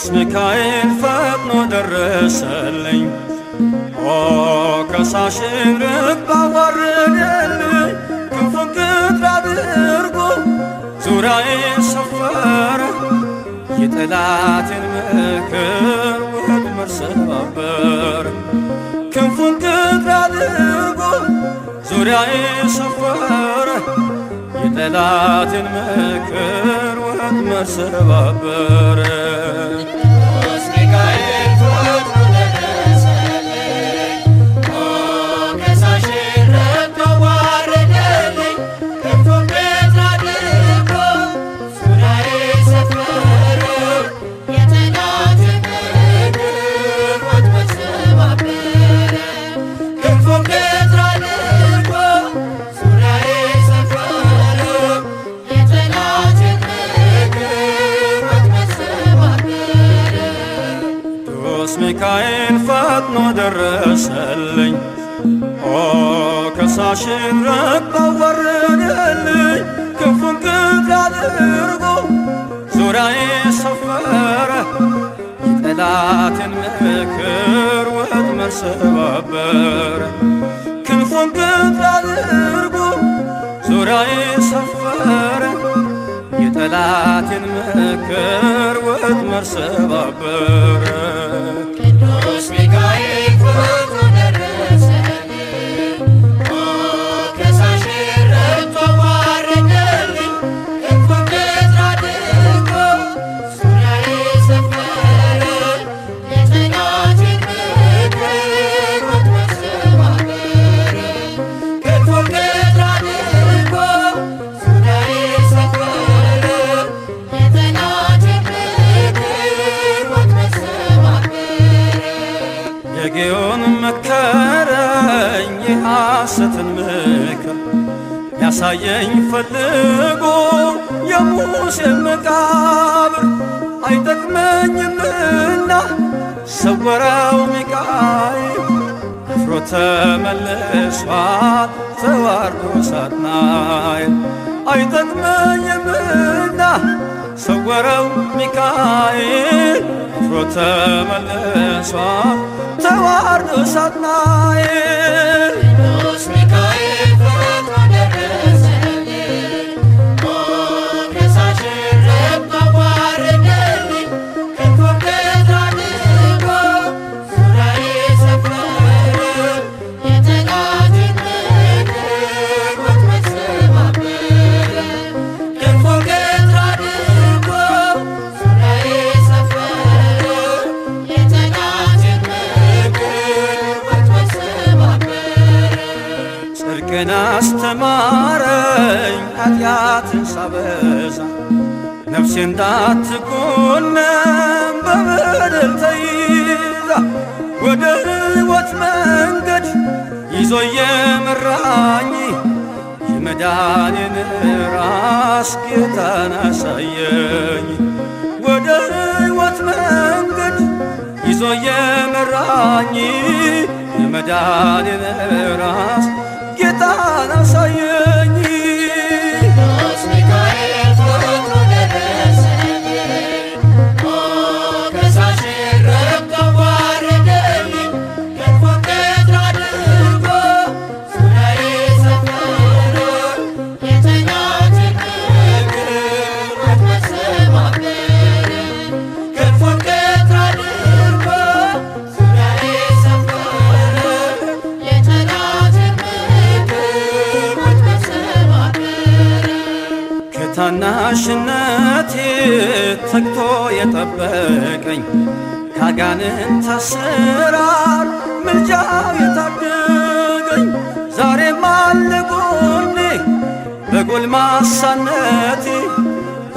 ቅዱስ ሚካኤል ፈጥኖ ደረሰልኝ። ኦ ከሳሽን ርግብ አዋረደልኝ። ክንፉን ቅጥር አድርጎ ዙሪያዬን ሰፈረ። የጠላቴን ምክር ወጥመድ ሰባበረ። ክንፉን ቅጥር አድርጎ ዙሪያዬን ሰፈረ። የጠላቴን ምክር ወጥመድ ሰባበረ። ቅዱስ ሚካኤል ፈጥኖ ደረሰልኝ። ኦ ከሳሽን ርግብ አዋረደልኝ። ክንፉን ቅጥር አድርጎ ዙሪያዬን ሰፈረ። የጠላቴን ምክር ወጥመድ ሰባበረ። ክንፉን ቅጥር አድርጎ ዙሪያዬን ሰፈረ። የጠላቴን ምክር ወጥመድ ሰባበረ። ቅዱስ ሚካኤል ፈጥኖ ደረሰልኝ። ኦ ከሳሽን ርግብ አዋረደልኝ። ክንፉን ቅጥር አድርጎ ዙሪያዬን ሰፈረ። የጠላቴን ምክር ወጥመድ ሰባበረ። ክንፉን ቅጥር አድርጎ ዙሪያዬን ሰፈረ። የጠላቴን ምክር ወጥመድ ሰባበረ። ቅዱስ ሚካኤል ፈጥኖ ደረሰልኝ። ኦ ከሳሽን ርግብ አዋረደልኝ። ክንፉን ቅጥር አድርጎ ዙሪያዬን ሰፈረ። የጠላቴን ምክር ወጥመድ ሰባበረ። ክንፉን ቅጥር አድርጎ ዙሪያዬን ሰፈረ። የጠላቴን ምክር ወጥመድ ሰባበረ። የጌዮን መከረኝ የሐሰትን ምክር ያሳየኝ ፈልጎ የሙሴን መቃብር አይጠቅመኝምና ሰወረው ሚካኤል። አፍሮ ተመልሷል ተዋርዶ ሳጥናኤል። አይጠቅመኝምና ሰወረው ሚካኤል። አፍሮ ተመልሷል ተዋርዶ ሳጥናኤል። ቅዱስ ሚካኤል ፈጥኖ ደረሰልኝ። ኦ ከሳሽን ርግብ አዋረደልኝ። ክንፉን ቅጥር አድርጎ ዙሪያዬን ሰፈረ። የጠላቴን ምክር ወጥመድ ሰባበረ። ክንፉን ቅጥር አድርጎ ዙሪያዬን ሰፈረ። የጠላቴን ምክር ወጥመድ ሰባበረ። ጽድቅን አስተማረኝ ኃጢአትን ሳበዛ። ነፍሴ እንዳትኮነን በበደል ተይዛ። ወደ ሕይወት መንገድ ይዞ የመራኝ የመዳኔን ራስ ጌታን አሳየኝ። ወደ ሕይወት መንገድ ይዞ የመራኝ የመዳኔን ራስ ጌታን አሳየኝ። ቅዱስ ሚካኤል ፈጥኖ ደረሰልኝ። ኦ ከሳሽን ርግብ አዋረደልኝ። ክንፉን ቅጥር አድርጎ ዙሪያዬን ሰፈረ። የጠላቴን ምክር ወጥመድ ሰባበረ። ክንፉን ቅጥር አድርጎ ዙሪያዬን ሰፈረ። የጠላቴን ምክር ወጥመድ ሰባበረ። ከታናሽነቴ ተግቶ የጠበቀኝ ካጋንንት አሰራር ምልጃው የታደገኝ ዛሬም አለ ጎኔ በጎልማሳነቴ።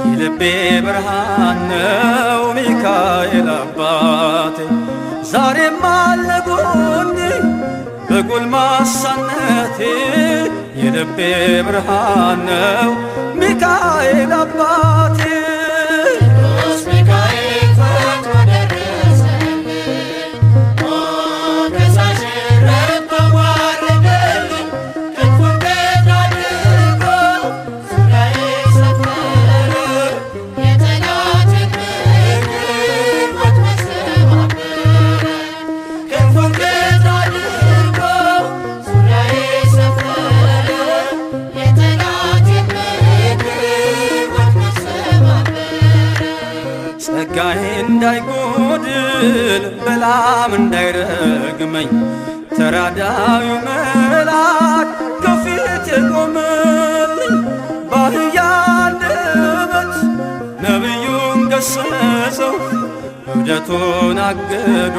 የልቤ ብርሃን ነው ሚካኤል አባቴ። ዛሬም አለ ጎኔ በጎልማሳነቴ። የልቤ ብርሃን ነው ሚካኤል አባቴ። ቅዱስ ሚካኤል ፈጥኖ ደረሰልኝ። ኦ ከሳሽን ርግብ አዋረደልኝ። ክንፉን ቅጥር አድርጎ ዙሪያዬን ሰፈረ። የጠላቴን ምክር እንዳልበድል በላም እንዳይረግመኝ ተራዳዩ መልአክ ከፊቴ ቆመልኝ። በአህያ አንደበት ነቢዩን ገሰጸው እብደቱን አግዶ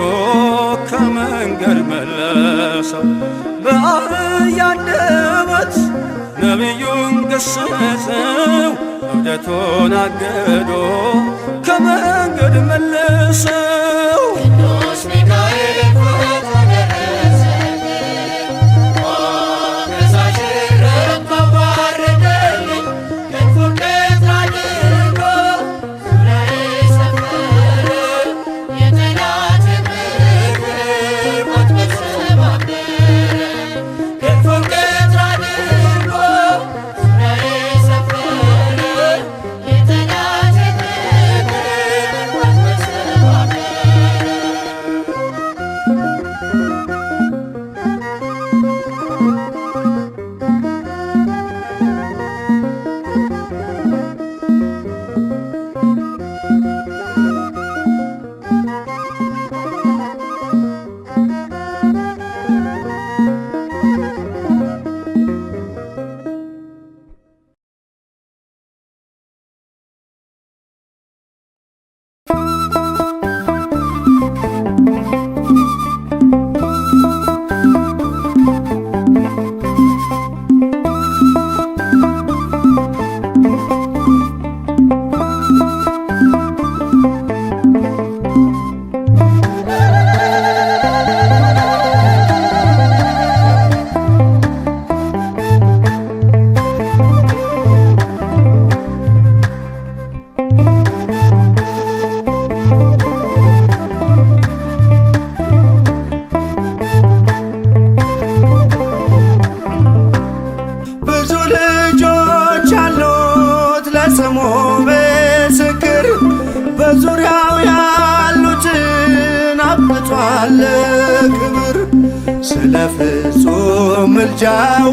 ከመንገድ መለሰው። በአህያ አንደበት ነቢዩን ገሰጸው እብደቱን አግዶ ከመንገድ መለሰው። ቅዱስ ሚካኤል ፈጥኖ ደረሰልኝ፣ ከሳሽ ረታው ባረከልኝ። ክንፉን ቀጥ አድርጎ ዙሪያዬ ሰፈረ፣ የጠላቴን ምክር ወጥመድ ሰባበረ። ክንፉን ቀጥ አድርጎ ዙሪያዬ ሰፈረ፣ የጠላቴን ምክር ወጥመድ ሰባበረ። ብዙ ልጆች አሉት ለስሙ ምስክር፣ በዙሪያው ያሉትን አብቅቷል ክብር። ስለ ፍጹም ምልጃው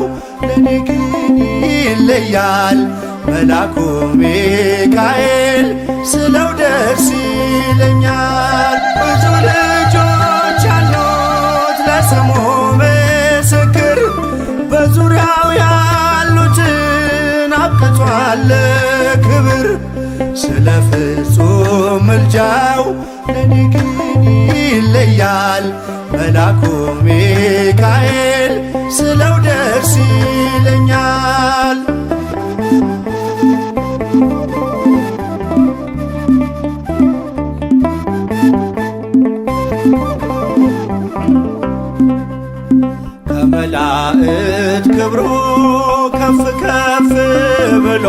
ለኔ ግን ይለያል መልአኩ ሚካኤል ስለው ደስ ይለኛል። ብዙ ልጆች አሉት ለስሙ ምስክር፣ በዙሪያው ያሉትን አብቅቷል ክብር። ስለ ፍጹም ምልጃው ለኔ ግን ይለያል መልአኩ ሚካኤል ስለው ደስ ይለኛል። ከመላእክት ክብሩ ከፍ ከፍ ብሎ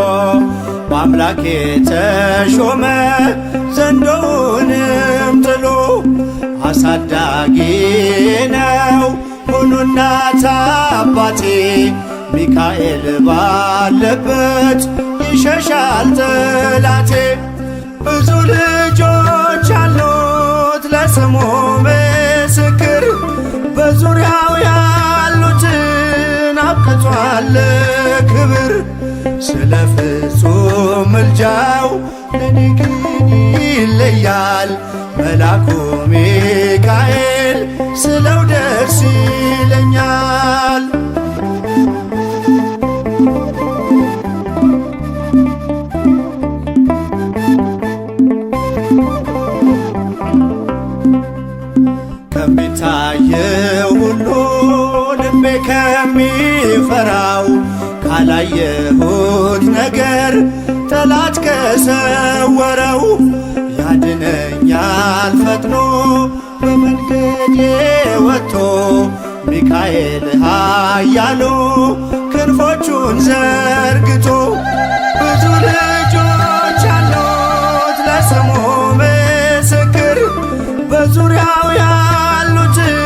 በአምላክ የተሾመ ዘንዶውንም ጥሎ አሳዳጊ ነው ሁኑ እናት አባቴ። ሚካኤል ባለበት ይሸሻል ጠላቴ። ብዙ ልጆች አሉት ለስሙ ምስክር፣ በዙሪያው ያሉትን አብቅቷል ክብር። ስለ ፍጹም ምልጃው ለኔ ግን ይለያል መልአኩ ሚካኤል ስለው ደስ ይለኛል። ከሚታየው ሁሉ ልቤ ከሚፈራው ካላየሁት ነገር ጠላት ከሰወረው ያድነኛል ፈጥኖ በመንገዴ ወጥቶ ሚካኤል ኃያሉ ክንፎቹን ዘርግቶ። ብዙ ልጆች አሉት ለስሙ ምስክር፣ በዙሪያው ያሉትን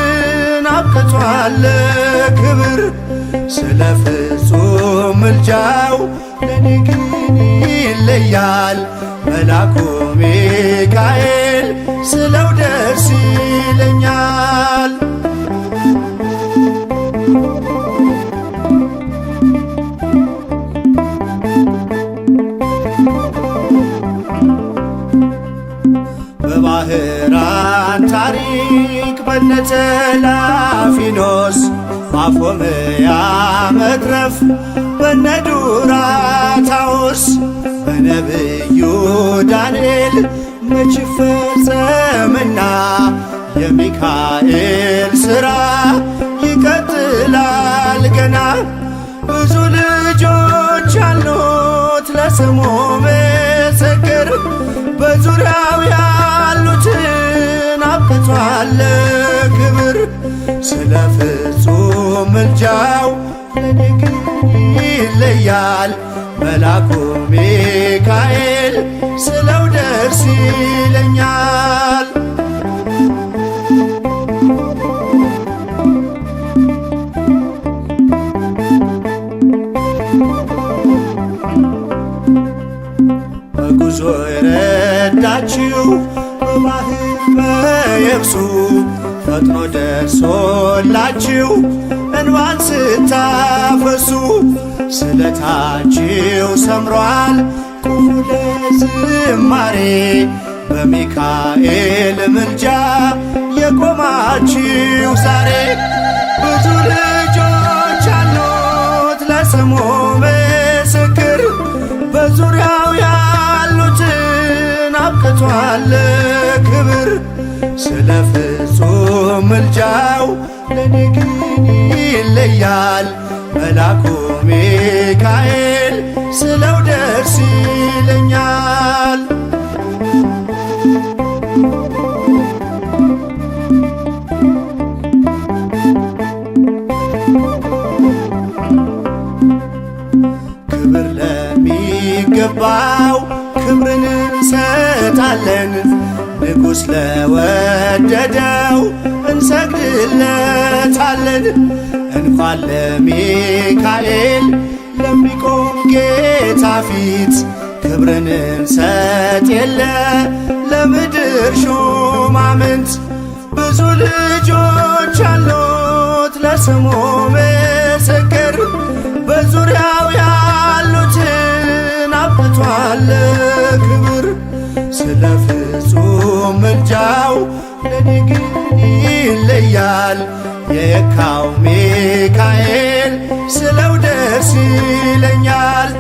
አብቅቷል ክብር። ስለ ፍጹም ምልጃው ለኔ ግን ይለያል መልአኩ ሚካኤል ስለው ደስ ይለኛል። በባህራን በነ ተላፊኖስ ባፎምያ መትረፍ በነ ዱራታውስ በነቢዩ ዳንኤል መች ፈጸምና የሚካኤል ሥራ ይቀጥላል ገና። ብዙ ልጆች አሉት ለስሙ ምስክር በዙሪያው ያሉትን አብቅቷል ክብር። ስለ ፍጹም ምልጃው ለኔ ግን ይለያል መልአኩ ሚካኤል ስለው ደስ ይለኛል። በጉዞ የረዳችው በባህር በየብሱ ፈጥኖ ደርሶላችሁ እንባን ስታፈሱ ስለታችሁ ሰምሯል ቁሙ ለዝማሬ በሚካኤል ምልጃ የቆማችሁ ዛሬ። ብዙ ልጆች አሉት ለስሙ ምስክር በዙሪያው ያሉትን አብቅቷል ክብር። ስለ ፍጹም ምልጃው ለኔ ግን ይለያል መልአኩ ሚካኤል ስለው ደስ ይለኛል። ክብር ለሚገባው ክብርን እንሰጣለን ንጉሥ ለወደደው እንሰግድለታለን። እንኳን ለሚካኤል ለሚቆም ጌታ ፊት ክብርን እንሰጥ የለ ለምድር ሹማምንት። ብዙ ልጆች አሉት ለስሙ ምስክር በዙሪያው ያሉትን አብቅቷል ክብር። ስለ ፍጹም ምልጃው ለኔ ግን ይለያል የካው ሚካኤል ስለው ደስ ይለኛል።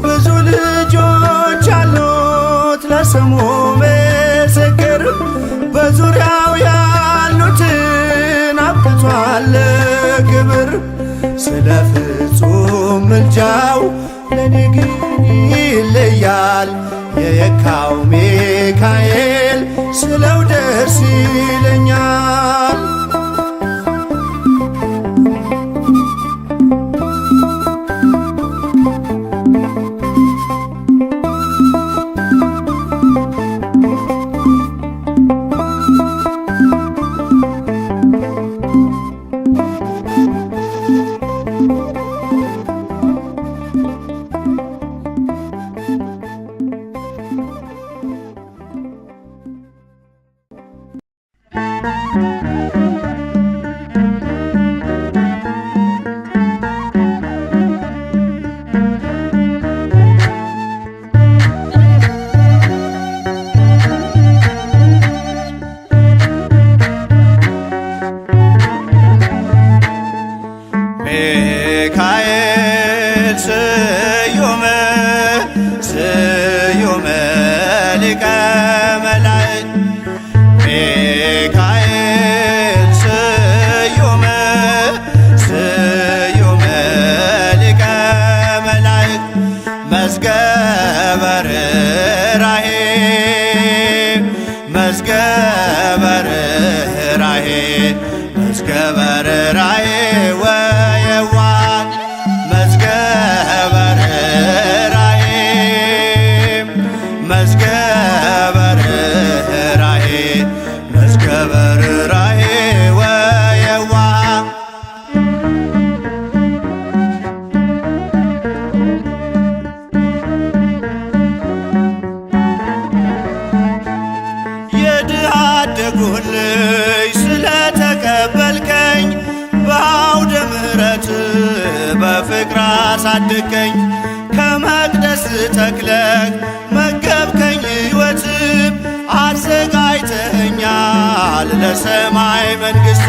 ብዙ ልጆች አሉት ለስሙ ምስክር በዙሪያው ያሉትን አብቅቷል ክብር። ስለ ፍጹም ምልጃው ለኔ ግን ይለያል የካው ሚካኤል ስለው ደስ ይለኛል። ሚካኤል ስዩም ስዩም ሊቀ መላእክት ሚካኤል ስዩም ስዩም ሊቀ መላእክት መዝገበ ርኅራኄ መዝገበ ርኅራኄ መዝገበ ርኅራኄ ልጅ ስለተቀበልከኝ በአውደ ምሕረት በፍቅር አሳደግከኝ ከመቅደስ ተክለህ መገብከኝ ሕይወትም አዘጋጅተኸኛል ለሰማይ መንግሥት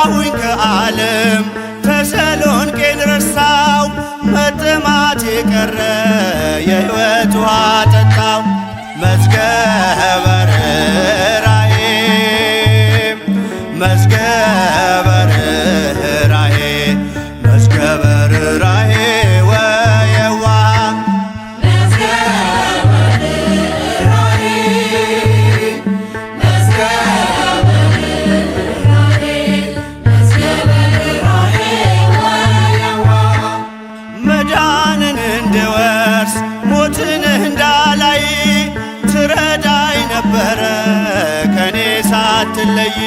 ወጣሁኝ ከዓለም ተሰሎንቄን ረሳው መጠማት የቀረ የሕይወት ውሃ ጠጣው መዝገበ ርኅራኄ መዝገበ ርኅራኄ መዝገበ ርኅራኄ ወየዋህ መዳንን እንድወርስ ሞትን እንዳላይ ትረዳይ ነበረ ከኔ ሳትለይ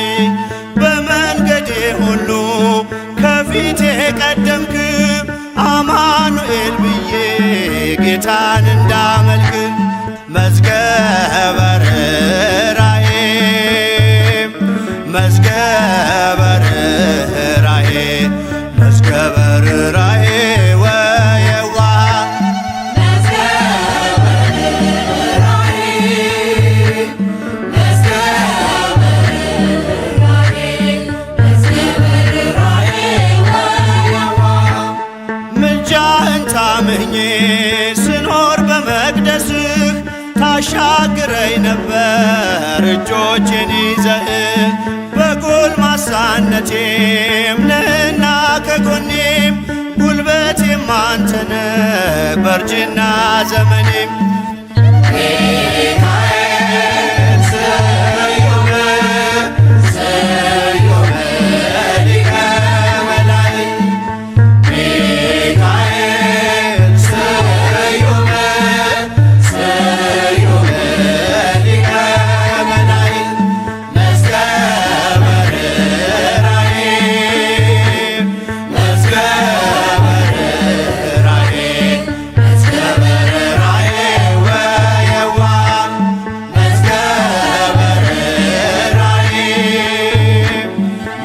በመንገዴ ሁሉ ከፊቴ ቀደምክ አማኑኤል ብዬ ጌታን እንዳመልክ መዝገበ ርኅራኄ መዝገበ ርኅራኄ መዝገበ ርኅራኄ ወየዋህ ምልጃህን ታምኜ ስኖር በመቅደስህ ታሻግረኝ ነበር እጆቼን ይዘህ በጎልማሳነቴም ነህና ከጎኔም ጉልበቴም አንተነህ በእርጅና ዘመኔም ሚካኤል ስዩም ስዩም ሊቀ መላእክት ሚካኤል ስዩም ስዩም ሊቀ መላእክት መዝገበ ርኅራኄ መዝገበ ርኅራኄ መዝገበ ርኅራኄ ወየዋህ መዝገበ ርኅራኄ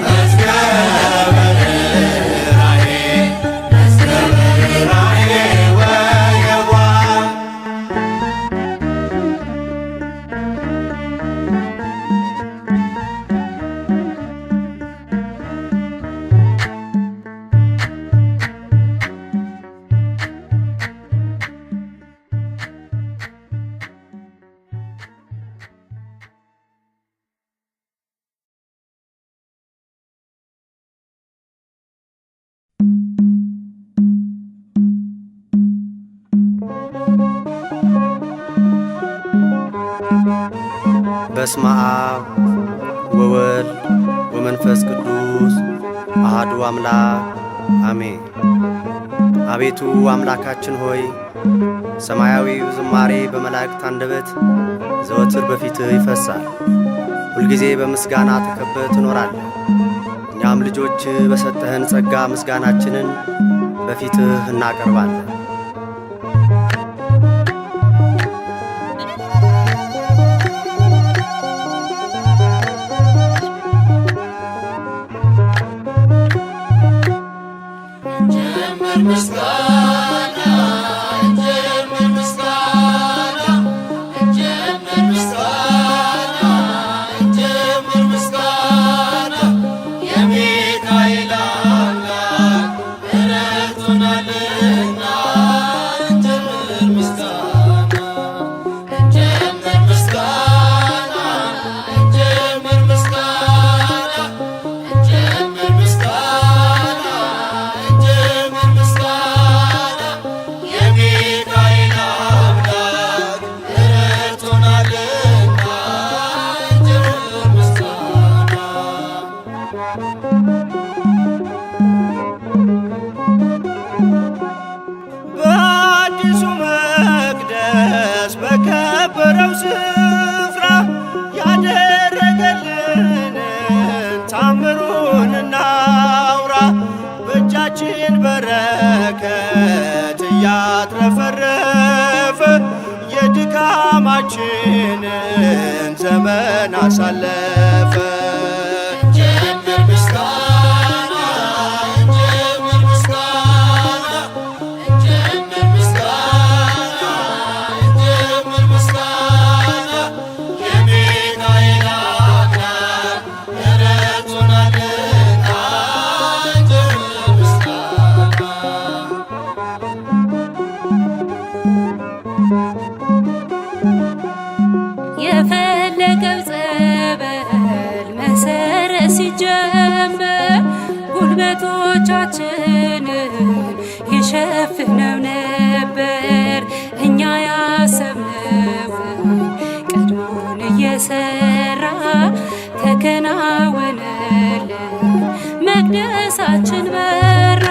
መዝገበ ርኅራኄ መዝገበ ርኅራኄ ወየዋህ በስመ አብ ወወልድ ወመንፈስ ቅዱስ አሐዱ አምላክ አሜን። አቤቱ አምላካችን ሆይ ሰማያዊው ዝማሬ በመላእክት አንደበት ዘወትር በፊትህ ይፈሳል። ሁልጊዜ በምስጋና ተከበህ ትኖራለህ። እኛም ልጆች በሰጠህን ጸጋ ምስጋናችንን በፊትህ እናቀርባለን። በአዲሱ መቅደስ በከበረው ስፍራ ያደረገልንን ታምሩን እናውራ። በእጃችን በረከት እያትረፈረፈ የድካማችንን ዘመን አሳለፈ። Yeah. ጉልበቶቻችንን ይሸፍነው ነበር። እኛ ያሰብነውን ቀድሞን እየሰራ ተከናወነልን፣ መቅደሳችን በራ።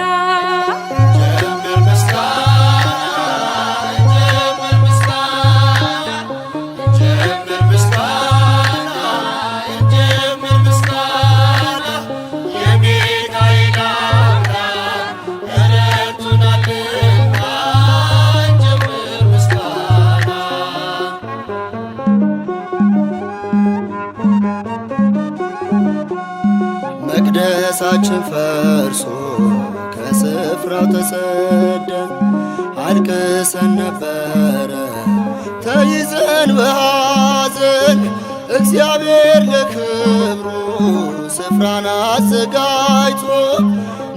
መቅደሳችን ፈርሶ ከስፍራው ተሰደን አልቅሰን ነበረ ተይዘን በሐዘን። እግዚአብሔር ለክብሩ ስፍራን አዘጋጅቶ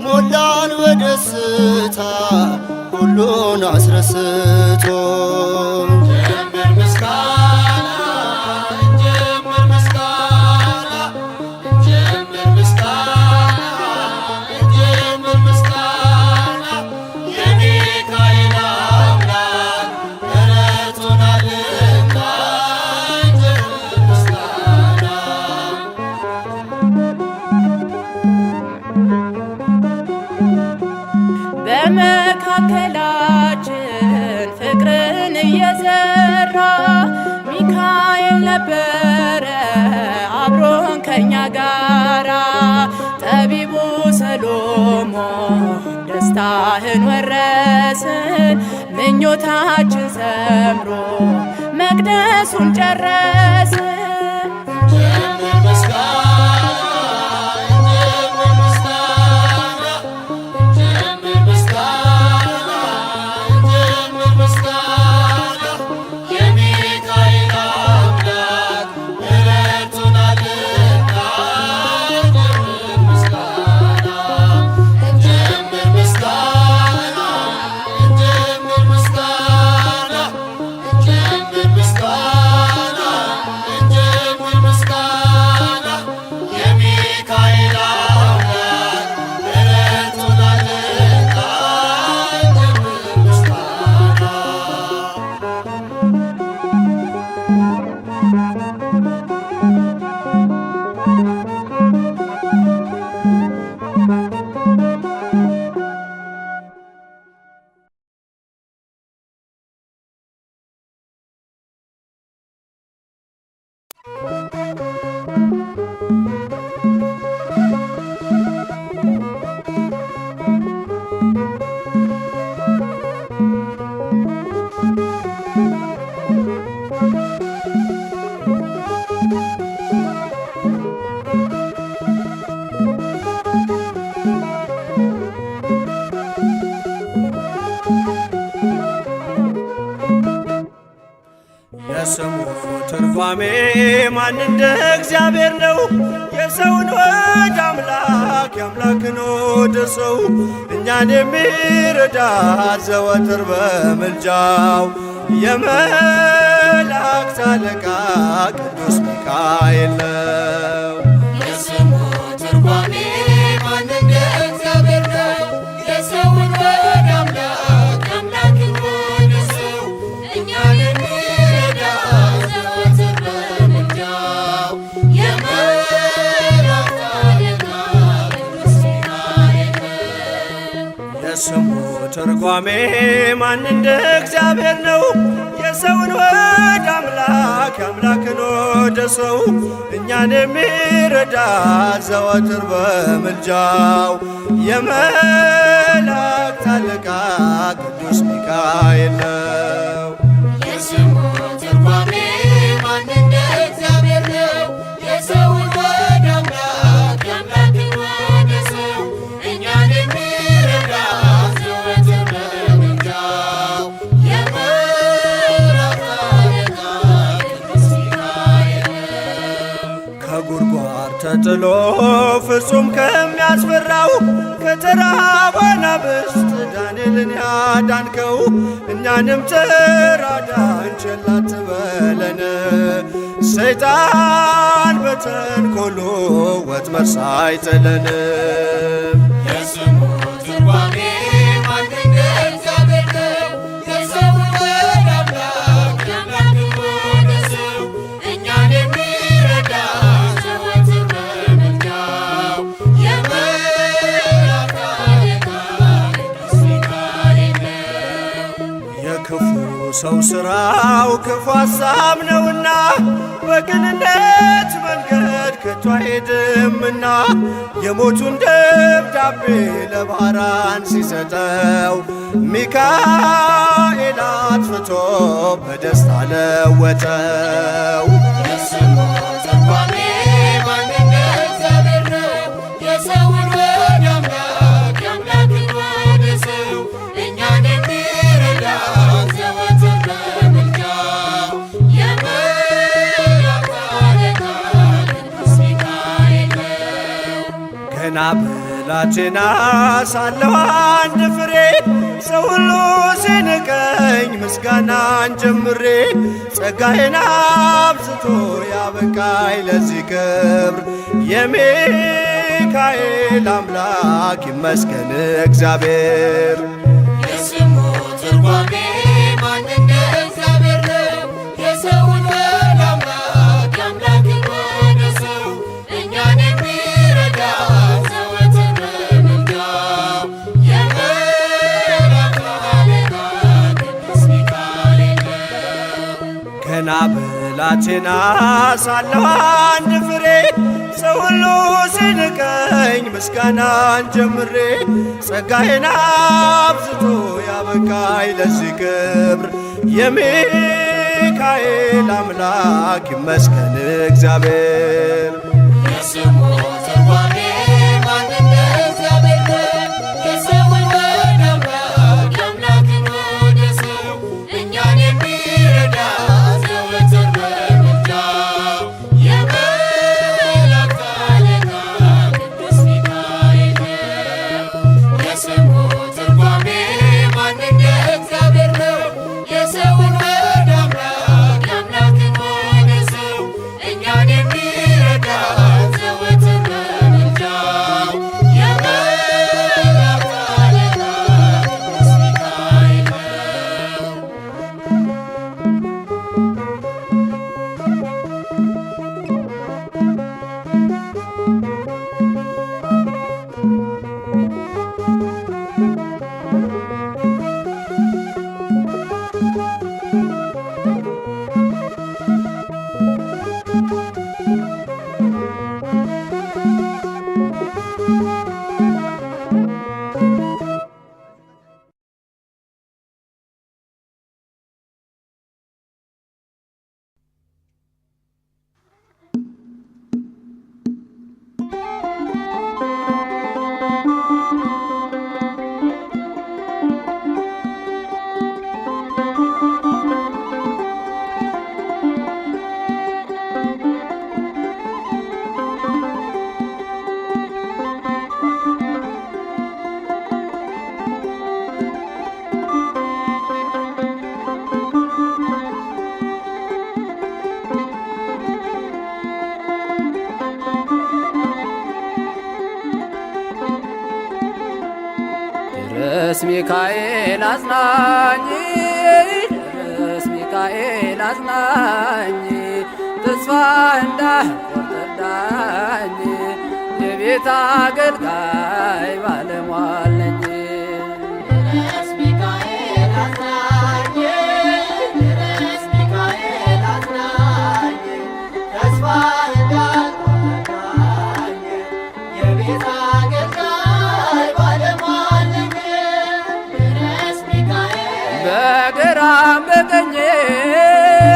ሞላን በደስታ ሁሉን አስረስቶ። በመካከላችን ፍቅርን እየዘራ ሚካኤል ነበረ አብሮን ከኛ ጋራ። ጠቢቡ ሰሎሞን ደስታህን ወረስን፣ ምኞታችን ሰምሮ መቅደሱን ጨረስን። የስሙ ትርጓሜ ማን እንደ እግዚአብሔር ነው? የሰውን ወደ አምላክ የአምላክን ወደ ሰው እኛን የሚረዳ ዘወትር በምልጃው የመላእክት አለቃ ቅዱስ ሚካኤል ነው። የስሙ ትርጓሜ ማን እንደ እግዚአብሔር ነው? የሰውን ወደ አምላክ የአምላክን ወደ ሰው እኛን የሚረዳ ዘወትር በምልጃው የመላእክት አለቃ ቅዱስ ሚካኤል ነው። የስሙ ትርጓሜ ማን እንደ እግዚአብሔር ነው? የሰውን ወደ አምላክ የአምላክን ወደ ሰው እኛን የሚረዳ ዘወትር በምልጃው የመላእክት አለቃ ቅዱስ ሚካኤል ነው። የስሙ ትርጓሜ ማን እንደ እግዚአብሔር ነው? የሰውን ወደ አምላክ የአምላክን ወደ ሰው እኛን የሚረዳ ዘወትር በምልጃው የመላእክት አለቃ ቅዱስ ሚካኤል ነው። ከጉድጓድ ተጥሎ ፍጹም ከሚያስፈራው ከተራበ አናብስት ዳንኤልን ያዳንከው እኛንም ተራዳን ቸል አትበለን። ሰይጣን በተንኰሉ ወጥመድ ሳይጥለን ሰው ሥራው ክፉ ሐሳብ ነውና በቅንነት መንገድ ከቶ አይሄድምና የሞቱን ደብዳቤ ለባህራን ሲሰጠው ሚካኤል አጥፍቶ በደስታ ለወጠው። የስሙ ትርጓሜ ማን እንደ እግዚአብሔር ነው? የሰውን ወደ አምላክ የአምላክን ወደ ሰው እኛን የሚረዳ ዘወትር በምልጃው የመላእክት አለቃ ቅዱስ ሚካኤል ነው። ገና ብላቴና ሳለሁ አንድ ፍሬ ሰው ሁሉ ሲንቀኝ ምስጋናን ጀምሬ ጸጋዬን አብዝቶ ያበቃኝ ለዚህ ክብር የሚካኤል አምላክ ይመስገን እግዚአብሔር። የስሙ ትርጓሜ ማን እንደ እግዚአብሔር ነው? የሰውን ወደ አምላክ የአምላክን ወደ ሰው እኛን የሚረዳ ዘወትር በምልጃው የመላእክት አለቃ ቅዱስ ሚካኤል ነው። ገና ብላቴና ሳለሁ አንድ ፍሬ ሰው ሁሉ ሲንቀኝ ምስጋናን ጀምሬ ጸጋዬን አብዝቶ ያበቃኝ ለዚህ ክብር የሚካኤል አምላክ ይመስገን እግዚአብሔር። የስሙ ትርጓሜ ማን እንደ እግዚአብሔር ነው? የሰውን ወደ አምላክ የአምላክን ወደ ሰው እኛን የሚረዳ ዘወትር በምልጃው የመላእክት አለቃ ቅዱስ ሚካኤል ነው። የስሙ ትርጓሜ ማን እንደ እግዚአብሔር ነው? የሰውን ወደ አምላክ የአምላክን ወደ ሰው እኛን የሚረዳ ዘወትር በምልጃው የመላእክት አለቃ ቅዱስ ሚካኤል ነው። ድረስ ሚካኤል አጽናኝ፣ ድረስ ሚካኤል አጽናኝ፣ ተስፋ እንዳልቆርጥ እርዳኝ፣ የቤት አገልጋይ ባለሟል ነኝ። ድረስ ሚካኤል አጽናኝ፣ ድረስ ሚካኤል አጽናኝ፣ ተስፋ እንዳልቆርጥ እርዳኝ፣ የቤት አገልጋይ ባለሟል ነኝ። ድረስ ሚካኤል በግራም በቀኜ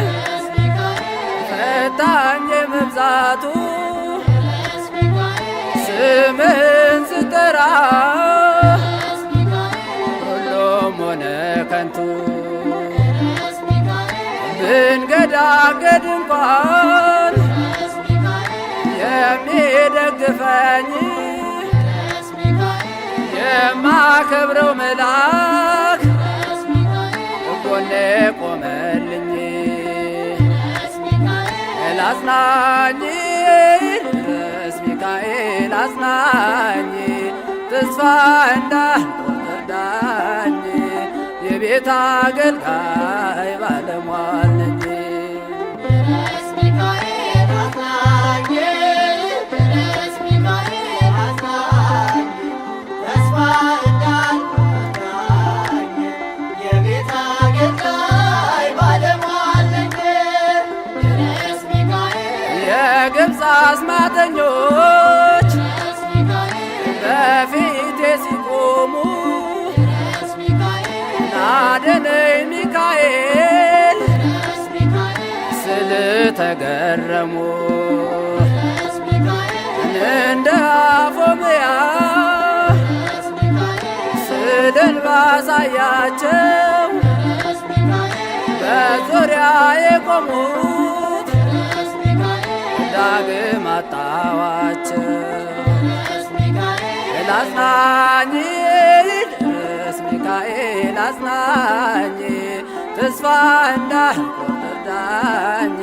ድረስ ሚካኤል ፈታኝ መብዛቱ ድረስ ሚካኤል ስምህን ስጠራ ድረስ ሚካኤል ሁሉም ሆነ ከንቱ። ድረስ ሚካኤል ብንገዳገድ እንኳን ድረስ ሚካኤል የሚደግፈኝ ድረስ ሚካኤል የማከብረው መልአክ ድረስ ሚካኤል ጎኔ ቆመልኝ። ድረስ ሚካኤል አጽናኝ፣ ድረስ ሚካኤል አጽናኝ፣ ተስፋ እንዳልቆርጥ እርዳኝ፣ የቤት አገልጋይ ባለሟል ነኝ። ድረስ ሚካኤል አጽናኝ፣ ድረስ ሚካኤል አጽናኝ፣ ተስፋ እንዳልቆርጥ እርዳኝ፣ የቤት አገልጋይ አስማተኞች በፊቴ ሲቆሙ አድነኝ ሚካኤል ስለተገረሙ እንደ አፎምያ ስዕልን ባሳያቸው በዙሪያ የቆሙት ዳግም አጣዋቸው። አጽናኝ ድረስ ሚካኤል አጽናኝ ተስፋ እንዳልቆርጥ እርዳኝ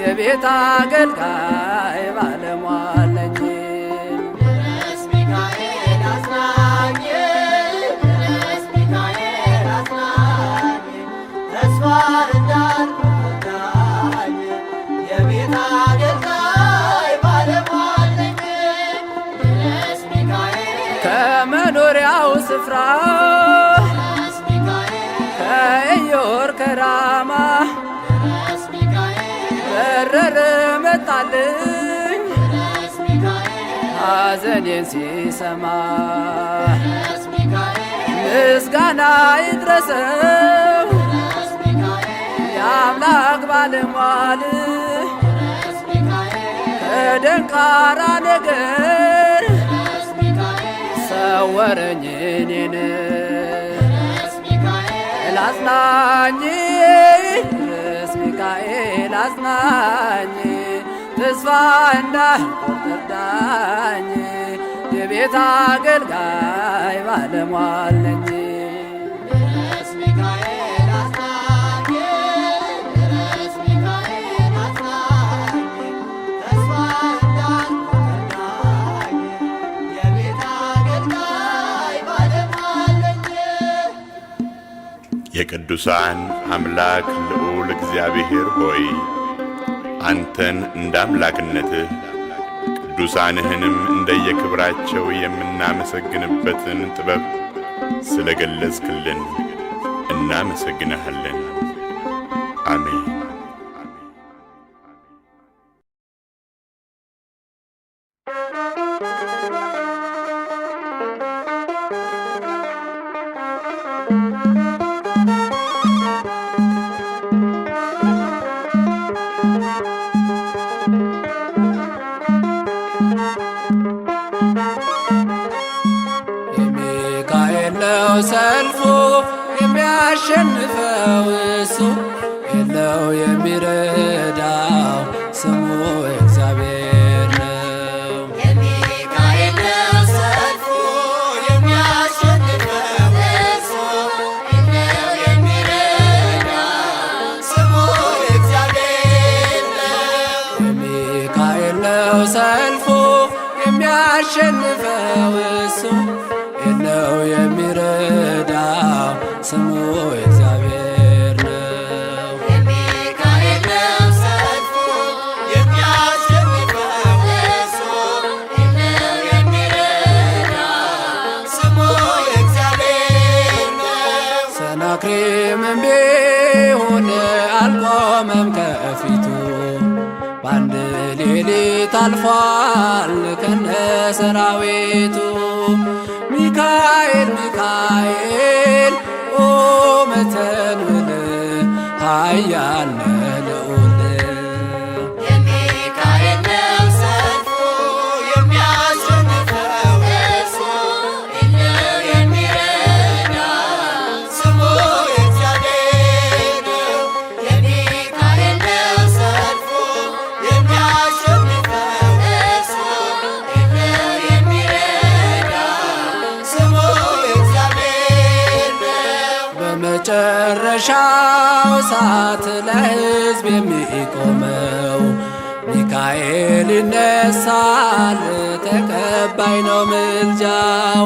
የቤት አገልጋይ ባለሟል ነኝ። ከመኖሪያው ስፍራ ከኢዮር ከራማ በረረ መጣልኝ ሐዘኔን ሲሰማ ምስጋና ይድረሰው የአምላክ ባለሟል ከደንቃራ ነገር ሰወረኝ እኔን አጽናኝ ድረስ ሚካኤል አጽናኝ ተስፋ እንዳልቆርጥ እርዳኝ የቤት አገልጋይ ባለሟል ነኝ። የቅዱሳን አምላክ ልዑል እግዚአብሔር ሆይ አንተን እንደ አምላክነትህ ቅዱሳንህንም እንደየክብራቸው የምናመሰግንበትን ጥበብ ስለ ገለጽክልን እናመሰግንሃለን። አሜን። ሰልፉ የሚያሸንፈው እሱ የለው የሚረዳው ስሙ እግዚአብሔር ነው። የሚካኤል ነው ሰልፉ የሚያሸንፈው እሱ የለው የሚረዳው ስሙ እግዚአብሔር ነው። የሚካኤል ነው ሰልፉ የሚያሸንፈው እሱ የለው የሚረዳው ስሙ እግዚአብሔር ነው። የሚካኤል ነው ሰልፉ የሚያሸንፈው እሱ የለው የሚረዳው ስሙ እግዚአብሔር ነው። ሰናክሬምም ቢሆን አልቆመም ከፊቱ በአንድ ሌሊት አልፏል ከነ ሰራዊቱ። ሚካኤል ሚካኤል ቁም ተንብል ኃያል ነህ ልዑል። የሚካኤል ነው ሰልፉ የሚያሸንፈው እሱ የለው የሚረዳው ስሙ እግዚአብሔር ነው። የሚካኤል ነው ሰልፉ የሚያሸንፈው እሱ የለው የሚረዳው ስሙ እግዚአብሔር ነው። በመጨረሻው ሰዓት ለሕዝብ የሚቆመው ሚካኤል ይነሳል፣ ተቀባይ ነው ምልጃው።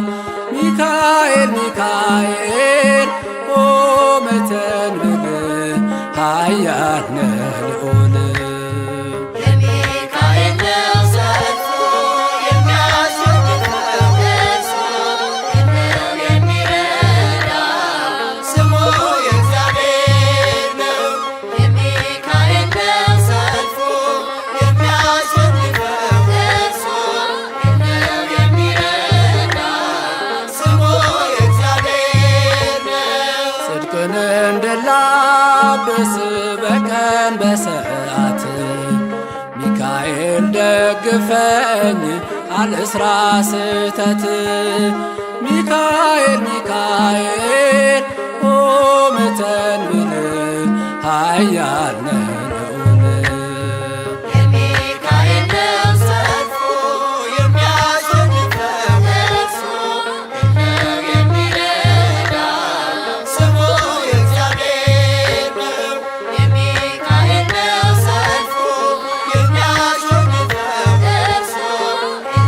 ሚካኤል ሚካኤል ቁም ተንብል ኃያል ነህ ልዑል። የሚካኤል ነው ሰልፉ የሚያሸንፈው እሱ የለው የሚረዳው ስሙ እግዚአብሔር ነው። የሚካኤል ነው ሰልፉ የሚያሸንፈው እንዳላብስ በቀን በሰዓት ሚካኤል ደግፈኝ አልስራ ስተት ሚካኤል ሚካኤል ኦመተን ብል ኃያል ነህ ልዑል የሚካኤል ነው ሰልፉ የሚያሸንፈው እርሱ ነው የሚረዳ ስሙ የእግዚአብሔር ነው። የሚካኤል ነው ሰልፉ የሚያሸንፈው እርሱ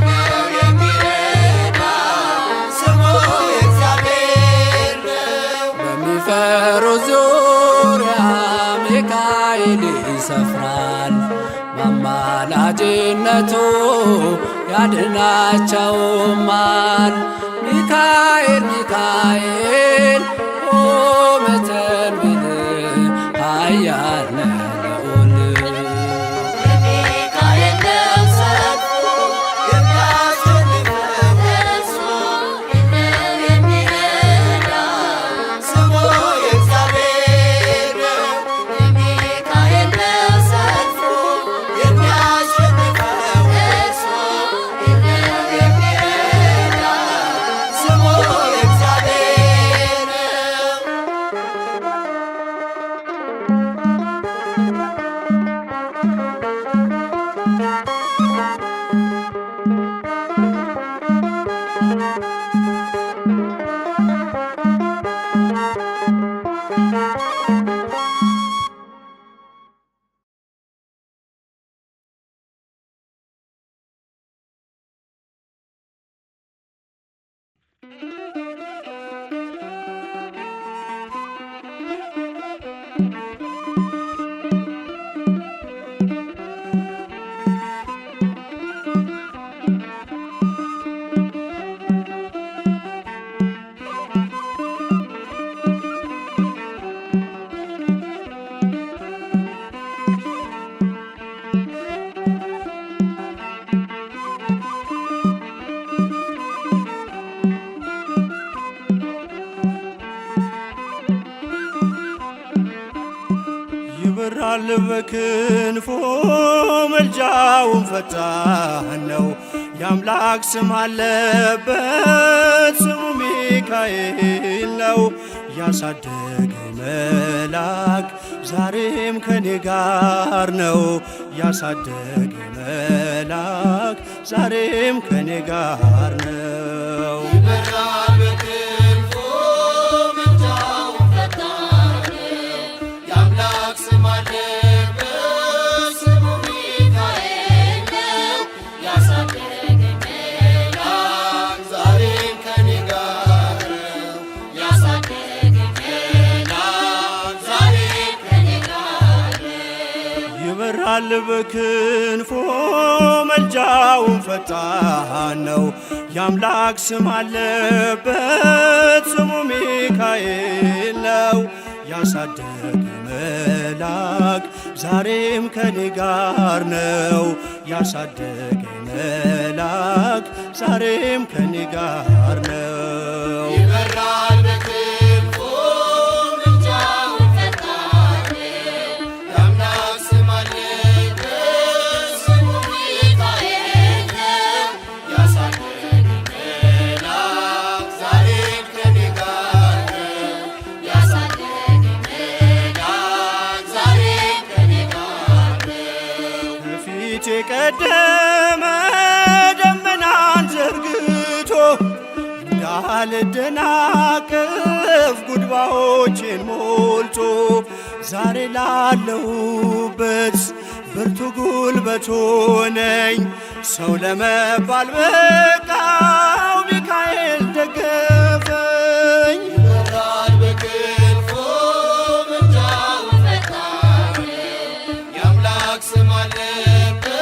ነው የሚረዳ ስሙ የእግዚአብሔር ነው። በሚፈሩ ዙሪያ ሚካኤል ይሰፍራል በአማላጅነቱ ያድናቸውማል። ሚካኤል ሚካኤል ኦመተን ብል ኃያል ነህ ልዑል የሚካኤል ነው ሰልፉ የሚያሸንፈው እርሱ ነው የሚረዳ ስሙ የእግዚአብሔር ነው። የሚካኤል ነው ሰልፉ የሚያሸንፈው እርሱ ነው የሚረዳ ስሙ የእግዚአብሔር ነው። ይበራል በክንፎ መልጃውን ፈጣን ነው። የአምላክ ስም አለበት ስሙ ሚካኤል ነው። ያሳደገኝ መልአክ ዛሬም ከኔ ጋር ነው። ያሳደገኝ መልአክ ዛሬም ከኔ ጋር ነው። ይበራል በክንፉ መልጃውን ፈጣን የአምላክ ስም አለበት ስሙ ሚካኤል ነው። ያሳደገኝ መልአክ ዛሬም ከኔ ጋር ነው። ያሳደገኝ መልአክ ዛሬም ከኔ ጋር ነው። ይበራል በክንፎ መልጃውን ፈጣን ነው። የአምላክ ስም አለበት ስሙ ሚካኤል ነው። ያሳደገኝ መልአክ ዛሬም ከኔ ጋር ነው። ያሳደገኝ መልአክ ዛሬም ከኔ ጋር ነው። ይበራል በክንፉ መልጃውን ፈጣን የአምላክ ስም አለበት ስሙ ሚካኤል ነው። ያሳደገኝ መልአክ ዛሬም ከኔ ጋር ነው። ያሳደገኝ መልአክ ዛሬም ከኔ ጋር ነው። ከፊት የቀደመ ደመናን ዘርግቶ እንዳልደናቀፍ ጉድባዎቼን ሞልቶ ዛሬ ላለሁበት ብርቱ ጉልበት ሆነኝ። ሰው ለመባል በቃው ሚካኤል ደገፈኝ። ይበራል በክንፉ መልጃውን ፈጣን የአምላክ ስም አለበት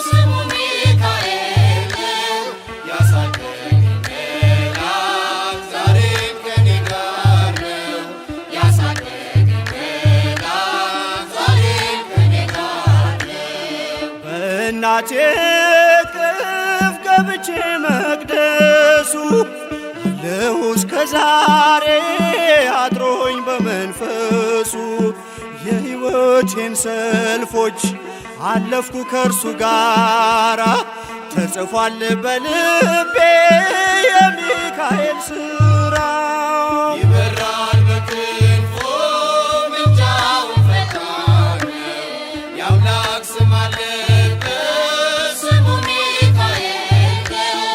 ስሙ ሚካኤል ነው። ያሳደገኝ መልአክ ዛሬም ከኔ ጋር ነው። ያሳደገኝ መልአክ ዛሬም ከኔ ጋር ነው። በእናቴ እቅፍ ገብቼ መቅደሱ አለሁ እስከ ዛሬ አድሮኝ በመንፈሱ የሕይወቴን ሰልፎች አለፍኩ ከእርሱ ጋራ ተጽፏል በልቤ የሚካኤል ሥራ። ይበራል በክንፎ ምልጃው ፈጣን ነው። የአምላክ ስም አለበት ስሙ ሚካኤል ነው።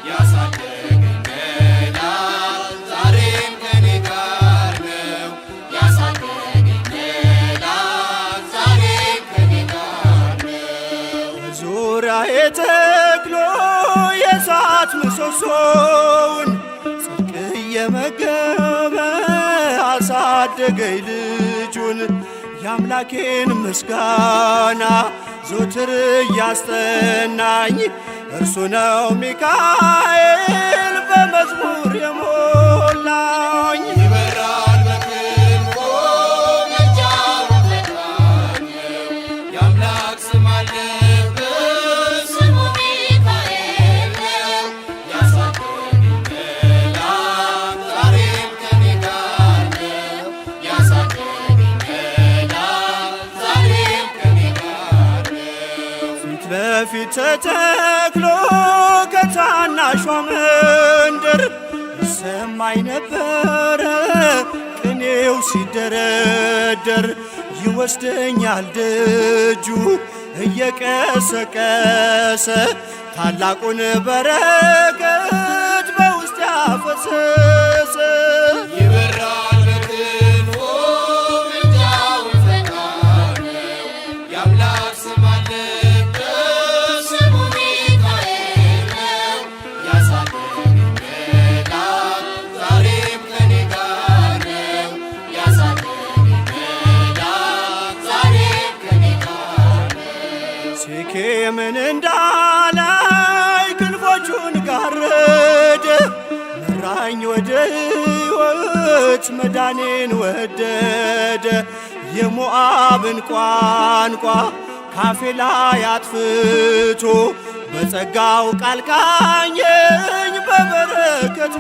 ያሳደገኝ መላክ ዛሬም ከኔ ጋር ነው። ያሳደገኝ መላክ ዛሬም ከኔ ጋር ነው። በዙሪያዬ ተክሎ የእሳት ምሰሶውን ጽድቅ እየመገበ አሳደገኝ ልጁን። የአምላኬን ምስጋና ዘወትር እያስጠናኝ እርሱ ነው ሚካኤል በመዝሙር የሞላኝ። ይበራል በክንፎ ምልጃው ፈጣን ነው። የአምላክ ስም አለበት ስሙ ሚካኤል ነው። ያሳደገኝ መላክ ዛሬም ከኔ ጋር ነው። ያሳደገኝ መላክ ዛሬም ከኔ ጋር ነው። ፊት ለፊት ተተክሎ ከታናሿ መንደር ይሰማኝ ነበረ ቅኔው ሲደረደር። ይወስደኛል ደጁ እየቀሰቀሰ ታላቁን በረከት በውስጥ ያፈሰሰ። ይበራል በክንፎ ምልጃው ፈጣን ነው። የአምላክ ስም አለበት ስሙ ሚካኤል ነው። ያሳደገኝ መላክ ዛሬም ከኔ ጋር ነው። ያሳደገኝ መላክ ዛሬም ከኔ ጋር ነው። ሴኬምን እንዳላይ ክንፎቹን ጋረደ መራኝ ወደ ሕይወት መዳኔን ወደደ። የሞዓብን ቋንቋ ካፌ ላይ አጥፍቶ በጸጋው ቃል ቃኘኝ በበረከት